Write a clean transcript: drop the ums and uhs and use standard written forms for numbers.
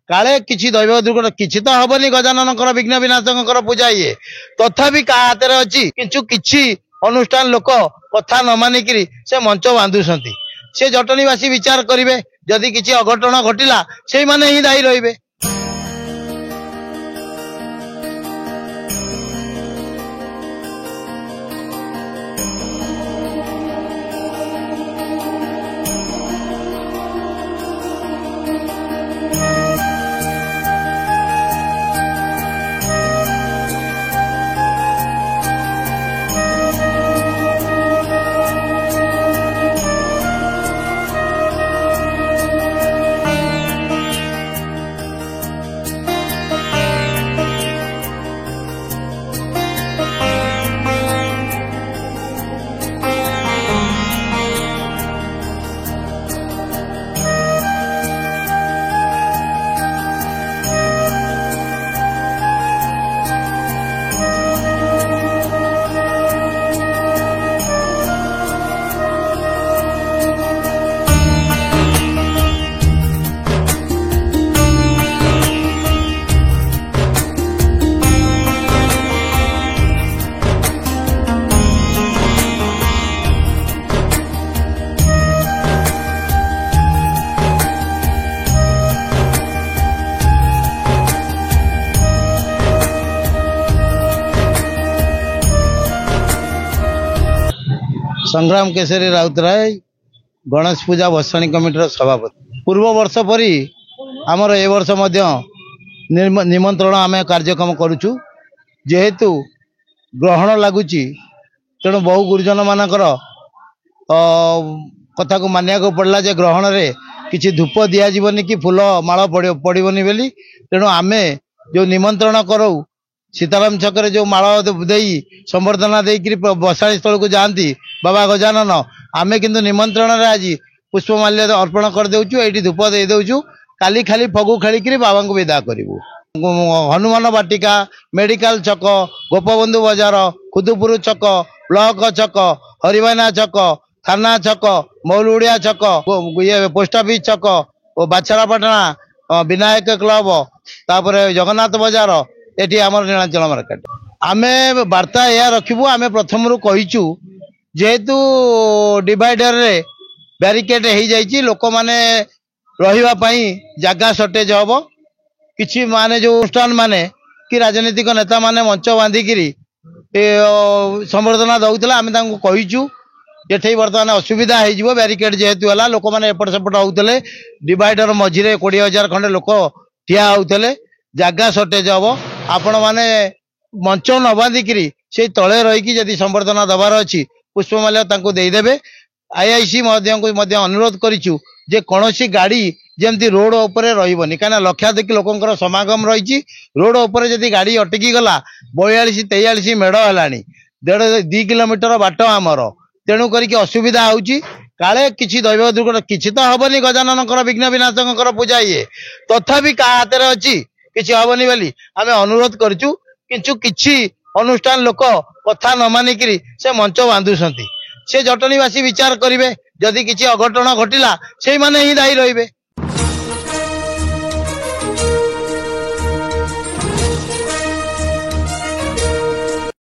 काले किसी दैव दुर्घटना किसी तो हबनी गजानन विघ्न विनाशक पूजा ये तथापि का हाथ में अच्छी किंतु किसी अनुष्ठान लोक कथा न मानिक से मंच बांधुंट से जटणीवासी विचार करेंगे जदि किसी अघटन घटिला से माने ही दायी रहिबे। संग्राम केसरी राउतराय गणेश पूजा भसाणी कमिटी सभापति पूर्व वर्ष परी आमर ए वर्ष निमंत्रण आम कार्यक्रम करुचु जेहेतु ग्रहण लगुच तेणु बहु गुरुजन मानकर कथा को मानिया को पड़ला जे ग्रहण रे किछि धूप दिया जीवनी कि फूल माल पड़ोनी बोली तेणु आमे जो निमंत्रण करो सीताराम छक जो माल दे संबर्धना देकर बसाणी स्थल को जाती बाबा गजानन आमे किंतु निमंत्रण आज पुष्पमाल्य अर्पण कर देउछु एठी धूप दे देउछु काली खाली फगु खेलिक बाबा को विदा करिवु। हनुमान बाटिका मेडिकल छक गोपबंधु बाजार खुदुपुर छक ब्लॉक छक हरिवाना छक थाना छक मौलुड़िया छक ये पोस्ट ऑफिस छक बाछरापाटना विनायक क्लब तापर जगन्नाथ बाजार एटी आमर नीलांचल मार्केट आमे वार्ता या रखिबु। आमे प्रथम रु कहिचु जेहेतु डिवाइडर रे बैरिकेड हो जाइए लोक माने रहिबा पई जगह शॉर्टेज हम किछि माने जो अनुष्ठान माने कि राजनीतिक नेता माने मंच बांधिकी संबर्धना दौला आम कहीचु ये बर्तमान असुविधा हो बैरिकेड जेहेतु है लोक मैंने एपट सेपट होते डिवाइडर मझिरे 20,000 खंडे लोक ठिया होते जगह शॉर्टेज हम आपण मैंने मंच न बांधिकी से तले रहीकि जदि संबर्धना दबार अच्छी पुष्पमाल्य देदेवे। आईआईसी को अनुरोध करिचु जे कौनसी गाड़ी जमती रोड उपरे रही कहीं लक्षाधिक लोकंर समागम रही रोड उपरे जदि गाड़ी अटकी गला 42-43 मेढ़ है 1.5-2 किलोमीटर बाट आमर तेणु करके असुविधा होउची काले किसी दैव दुर्घटना किसी तो हबनी गजानन विघ्न विनाशक पूजा ये तथापि का हाथ में अच्छी किसी हबनी बोली आम अनुरोध करूँ किंतु किसी अनुष्ठान लोक कथा न मानिक से मंच बांधुंट से जटणीवासी विचार करेंगे जदि किसी अघटन घटिला से माने ही दायी रहिबे।